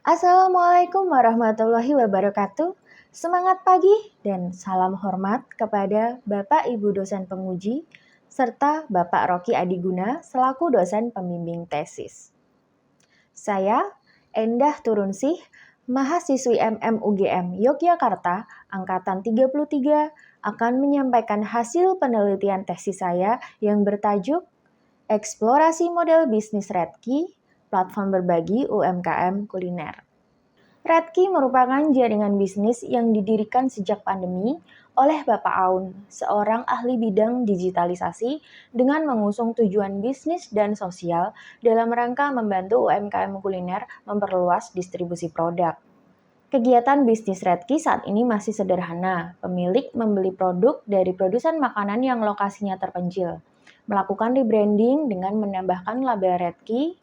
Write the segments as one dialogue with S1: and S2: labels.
S1: Assalamualaikum warahmatullahi wabarakatuh. Semangat pagi dan salam hormat kepada Bapak Ibu dosen penguji serta Bapak Rocky Adiguna selaku dosen pembimbing tesis. Saya Endah Turunsih, mahasiswi UGM Yogyakarta angkatan 33 akan menyampaikan hasil penelitian tesis saya yang bertajuk Eksplorasi Model Bisnis Redki, Platform Berbagi UMKM Kuliner. Redki merupakan jaringan bisnis yang didirikan sejak pandemi oleh Bapak Aun, seorang ahli bidang digitalisasi dengan mengusung tujuan bisnis dan sosial dalam rangka membantu UMKM kuliner memperluas distribusi produk. Kegiatan bisnis Redki saat ini masih sederhana. Pemilik membeli produk dari produsen makanan yang lokasinya terpencil, melakukan rebranding dengan menambahkan label Redki,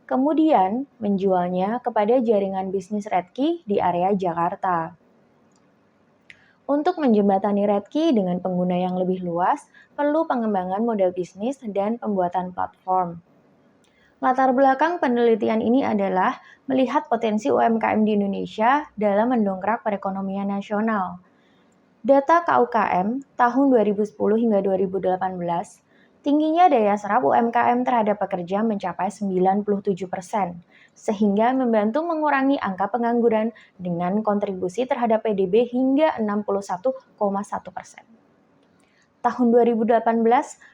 S1: kemudian menjualnya kepada jaringan bisnis Redki di area Jakarta. Untuk menjembatani Redki dengan pengguna yang lebih luas, perlu pengembangan model bisnis dan pembuatan platform. Latar belakang penelitian ini adalah melihat potensi UMKM di Indonesia dalam mendongkrak perekonomian nasional. Data KUKM tahun 2010 hingga 2018, tingginya daya serap UMKM terhadap pekerja mencapai 97%, sehingga membantu mengurangi angka pengangguran dengan kontribusi terhadap PDB hingga 61,1%. Tahun 2018,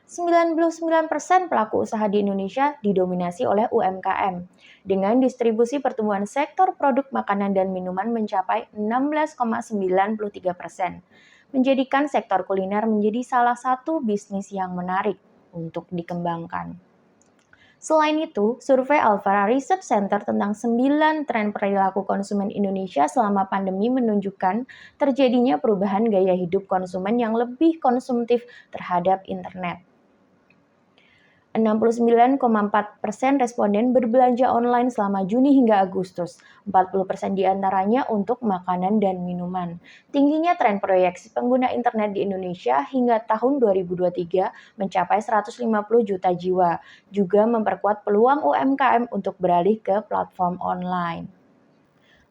S1: 99% pelaku usaha di Indonesia didominasi oleh UMKM, dengan distribusi pertumbuhan sektor produk makanan dan minuman mencapai 16,93%, menjadikan sektor kuliner menjadi salah satu bisnis yang menarik untuk dikembangkan. Selain itu, survei Alfara Research Center tentang 9 tren perilaku konsumen Indonesia selama pandemi menunjukkan terjadinya perubahan gaya hidup konsumen yang lebih konsumtif terhadap internet. 69,4% responden berbelanja online selama Juni hingga Agustus, 40% diantaranya untuk makanan dan minuman. Tingginya tren proyeksi pengguna internet di Indonesia hingga tahun 2023 mencapai 150 juta jiwa, juga memperkuat peluang UMKM untuk beralih ke platform online.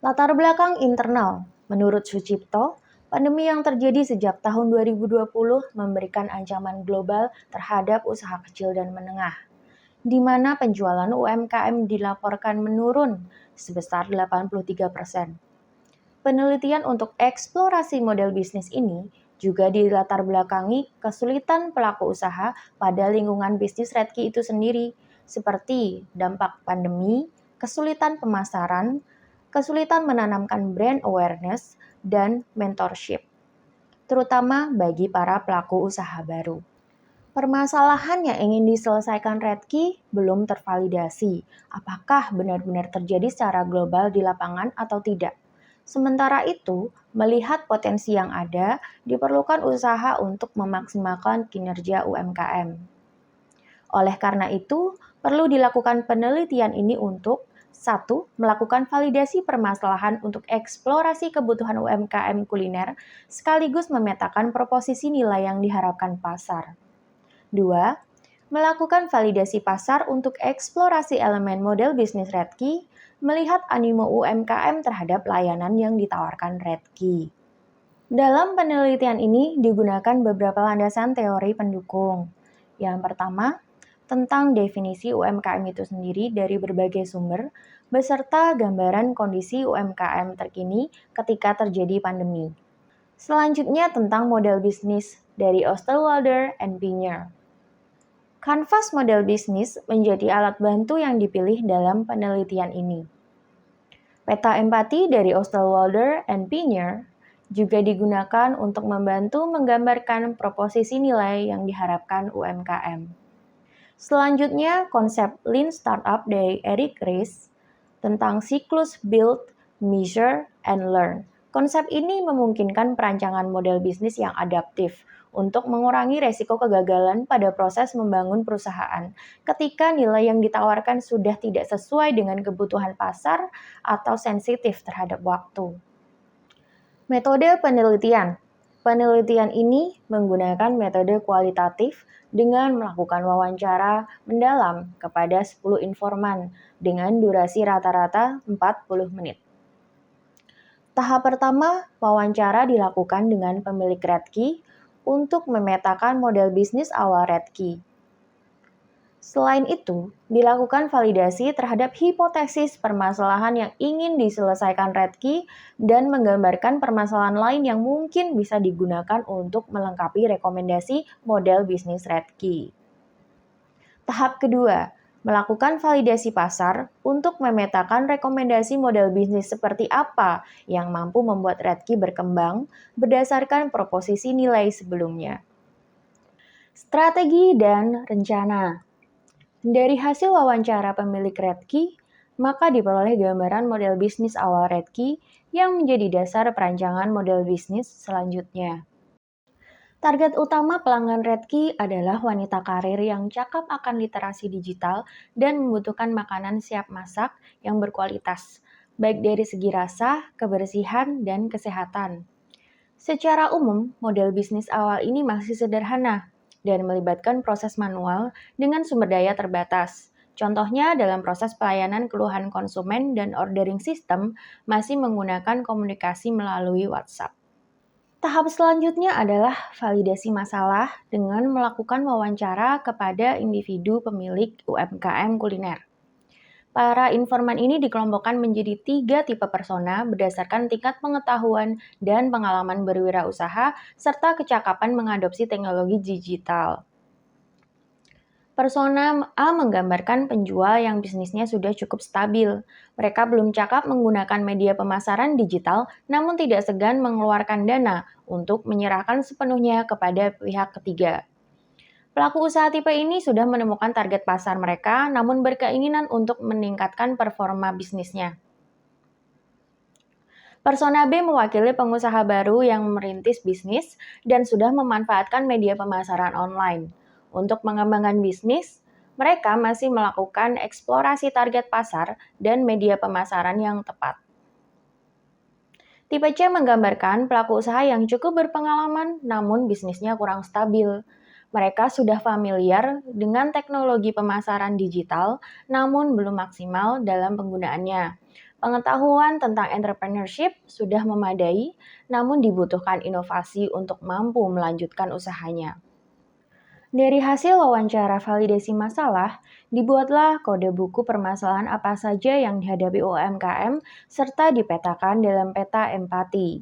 S1: Latar belakang internal, menurut Sucipto, pandemi yang terjadi sejak tahun 2020 memberikan ancaman global terhadap usaha kecil dan menengah, di mana penjualan UMKM dilaporkan menurun sebesar 83%. Penelitian untuk eksplorasi model bisnis ini juga dilatar belakangi kesulitan pelaku usaha pada lingkungan bisnis Redki itu sendiri, seperti dampak pandemi, kesulitan pemasaran, kesulitan menanamkan brand awareness, dan mentorship, terutama bagi para pelaku usaha baru. Permasalahan yang ingin diselesaikan Redki belum tervalidasi, apakah benar-benar terjadi secara global di lapangan atau tidak. Sementara itu, melihat potensi yang ada, diperlukan usaha untuk memaksimalkan kinerja UMKM. Oleh karena itu, perlu dilakukan penelitian ini untuk 1. Melakukan validasi permasalahan untuk eksplorasi kebutuhan UMKM kuliner sekaligus memetakan proposisi nilai yang diharapkan pasar. 2. Melakukan validasi pasar untuk eksplorasi elemen model bisnis Redki, melihat animo UMKM terhadap layanan yang ditawarkan Redki. Dalam penelitian ini digunakan beberapa landasan teori pendukung. Yang pertama, tentang definisi UMKM itu sendiri dari berbagai sumber, beserta gambaran kondisi UMKM terkini ketika terjadi pandemi. Selanjutnya tentang model bisnis dari Osterwalder and Pinyer. Kanvas model bisnis menjadi alat bantu yang dipilih dalam penelitian ini. Peta empati dari Osterwalder and Pinyer juga digunakan untuk membantu menggambarkan proposisi nilai yang diharapkan UMKM. Selanjutnya, konsep Lean Startup dari Eric Ries tentang siklus build, measure, and learn. Konsep ini memungkinkan perancangan model bisnis yang adaptif untuk mengurangi resiko kegagalan pada proses membangun perusahaan ketika nilai yang ditawarkan sudah tidak sesuai dengan kebutuhan pasar atau sensitif terhadap waktu. Metode penelitian. Penelitian ini menggunakan metode kualitatif dengan melakukan wawancara mendalam kepada 10 informan dengan durasi rata-rata 40 menit. Tahap pertama, wawancara dilakukan dengan pemilik Redkey untuk memetakan model bisnis awal Redkey. Selain itu, dilakukan validasi terhadap hipotesis permasalahan yang ingin diselesaikan Redkey dan menggambarkan permasalahan lain yang mungkin bisa digunakan untuk melengkapi rekomendasi model bisnis Redkey. Tahap kedua, melakukan validasi pasar untuk memetakan rekomendasi model bisnis seperti apa yang mampu membuat Redkey berkembang berdasarkan proposisi nilai sebelumnya. Strategi dan rencana. Dari hasil wawancara pemilik Redkey, maka diperoleh gambaran model bisnis awal Redkey yang menjadi dasar perancangan model bisnis selanjutnya. Target utama pelanggan Redkey adalah wanita karir yang cakap akan literasi digital dan membutuhkan makanan siap masak yang berkualitas, baik dari segi rasa, kebersihan, dan kesehatan. Secara umum, model bisnis awal ini masih sederhana dan melibatkan proses manual dengan sumber daya terbatas. Contohnya dalam proses pelayanan keluhan konsumen dan ordering system masih menggunakan komunikasi melalui WhatsApp. Tahap selanjutnya adalah validasi masalah dengan melakukan wawancara kepada individu pemilik UMKM kuliner. Para informan ini dikelompokkan menjadi 3 tipe persona berdasarkan tingkat pengetahuan dan pengalaman berwirausaha serta kecakapan mengadopsi teknologi digital. Persona A menggambarkan penjual yang bisnisnya sudah cukup stabil. Mereka belum cakap menggunakan media pemasaran digital, namun tidak segan mengeluarkan dana untuk menyerahkan sepenuhnya kepada pihak ketiga. Pelaku usaha tipe ini sudah menemukan target pasar mereka, namun berkeinginan untuk meningkatkan performa bisnisnya. Persona B mewakili pengusaha baru yang merintis bisnis dan sudah memanfaatkan media pemasaran online. Untuk mengembangkan bisnis, mereka masih melakukan eksplorasi target pasar dan media pemasaran yang tepat. Tipe C menggambarkan pelaku usaha yang cukup berpengalaman namun bisnisnya kurang stabil. Mereka sudah familiar dengan teknologi pemasaran digital namun belum maksimal dalam penggunaannya. Pengetahuan tentang entrepreneurship sudah memadai, namun dibutuhkan inovasi untuk mampu melanjutkan usahanya. Dari hasil wawancara validasi masalah, dibuatlah kode buku permasalahan apa saja yang dihadapi UMKM serta dipetakan dalam peta empati.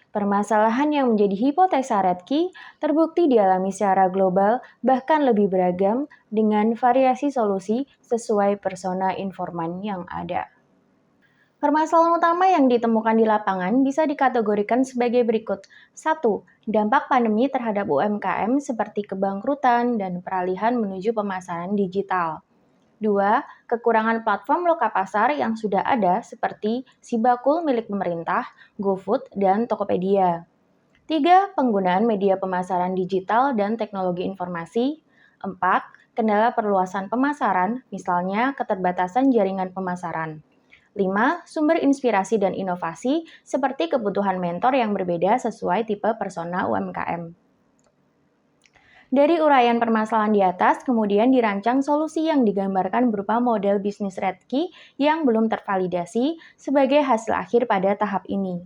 S1: Permasalahan yang menjadi hipotesa Redkey terbukti dialami secara global bahkan lebih beragam dengan variasi solusi sesuai persona informan yang ada. Permasalahan utama yang ditemukan di lapangan bisa dikategorikan sebagai berikut. 1. Dampak pandemi terhadap UMKM seperti kebangkrutan dan peralihan menuju pemasaran digital. 2. Kekurangan platform lokapasar yang sudah ada seperti Sibakul milik pemerintah, GoFood, dan Tokopedia. 3. Penggunaan media pemasaran digital dan teknologi informasi. 4. Kendala perluasan pemasaran, misalnya keterbatasan jaringan pemasaran. 5. Sumber inspirasi dan inovasi seperti kebutuhan mentor yang berbeda sesuai tipe persona UMKM. Dari uraian permasalahan di atas, kemudian dirancang solusi yang digambarkan berupa model bisnis Redkey yang belum tervalidasi sebagai hasil akhir pada tahap ini.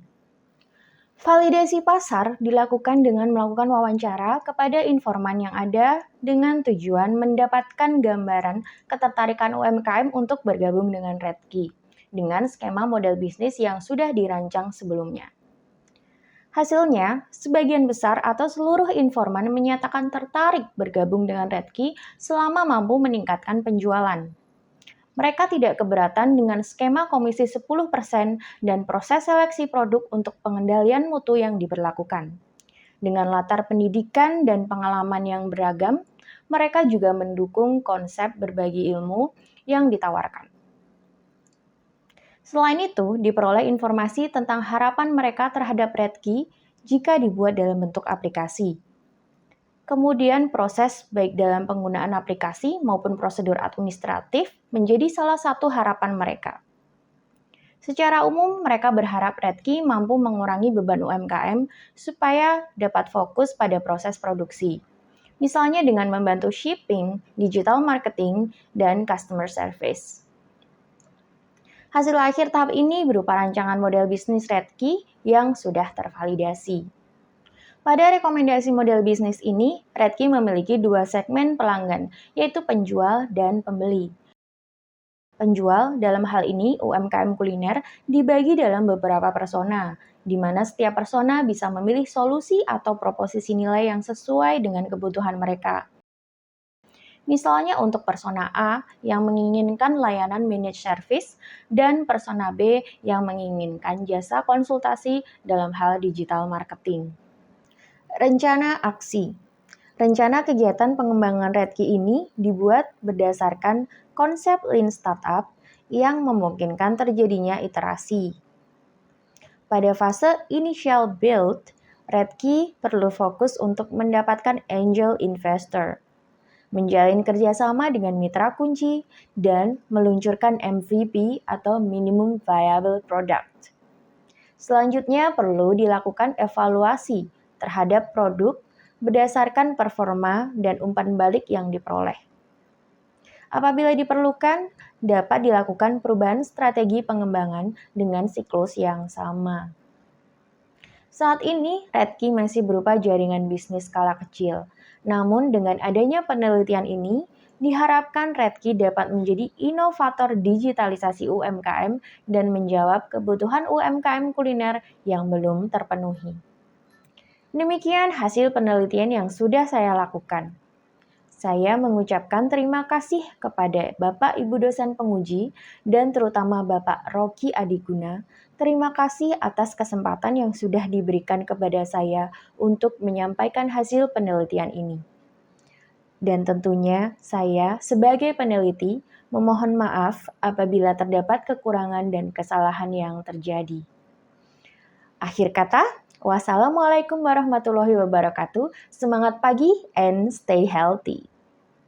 S1: Validasi pasar dilakukan dengan melakukan wawancara kepada informan yang ada dengan tujuan mendapatkan gambaran ketertarikan UMKM untuk bergabung dengan Redkey dengan skema model bisnis yang sudah dirancang sebelumnya. Hasilnya, sebagian besar atau seluruh informan menyatakan tertarik bergabung dengan Redkey selama mampu meningkatkan penjualan. Mereka tidak keberatan dengan skema komisi 10% dan proses seleksi produk untuk pengendalian mutu yang diberlakukan. Dengan latar pendidikan dan pengalaman yang beragam, mereka juga mendukung konsep berbagi ilmu yang ditawarkan. Selain itu, diperoleh informasi tentang harapan mereka terhadap Redkey jika dibuat dalam bentuk aplikasi. Kemudian proses baik dalam penggunaan aplikasi maupun prosedur administratif menjadi salah satu harapan mereka. Secara umum, mereka berharap Redkey mampu mengurangi beban UMKM supaya dapat fokus pada proses produksi. Misalnya dengan membantu shipping, digital marketing, dan customer service. Hasil akhir tahap ini berupa rancangan model bisnis Redkey yang sudah tervalidasi. Pada rekomendasi model bisnis ini, Redkey memiliki dua segmen pelanggan, yaitu penjual dan pembeli. Penjual, dalam hal ini UMKM kuliner, dibagi dalam beberapa persona, di mana setiap persona bisa memilih solusi atau proposisi nilai yang sesuai dengan kebutuhan mereka. Misalnya untuk persona A yang menginginkan layanan managed service dan persona B yang menginginkan jasa konsultasi dalam hal digital marketing. Rencana aksi. Rencana kegiatan pengembangan Redkey ini dibuat berdasarkan konsep Lean Startup yang memungkinkan terjadinya iterasi. Pada fase initial build, Redkey perlu fokus untuk mendapatkan angel investor, menjalin kerjasama dengan mitra kunci, dan meluncurkan MVP atau minimum viable product. Selanjutnya perlu dilakukan evaluasi terhadap produk berdasarkan performa dan umpan balik yang diperoleh. Apabila diperlukan, dapat dilakukan perubahan strategi pengembangan dengan siklus yang sama. Saat ini, Redkey masih berupa jaringan bisnis skala kecil. Namun dengan adanya penelitian ini, diharapkan Redkey dapat menjadi inovator digitalisasi UMKM dan menjawab kebutuhan UMKM kuliner yang belum terpenuhi. Demikian hasil penelitian yang sudah saya lakukan. Saya mengucapkan terima kasih kepada Bapak Ibu dosen penguji dan terutama Bapak Rocky Adiguna. Terima kasih atas kesempatan yang sudah diberikan kepada saya untuk menyampaikan hasil penelitian ini. Dan tentunya saya sebagai peneliti memohon maaf apabila terdapat kekurangan dan kesalahan yang terjadi. Akhir kata, wassalamualaikum warahmatullahi wabarakatuh. Semangat pagi and stay healthy.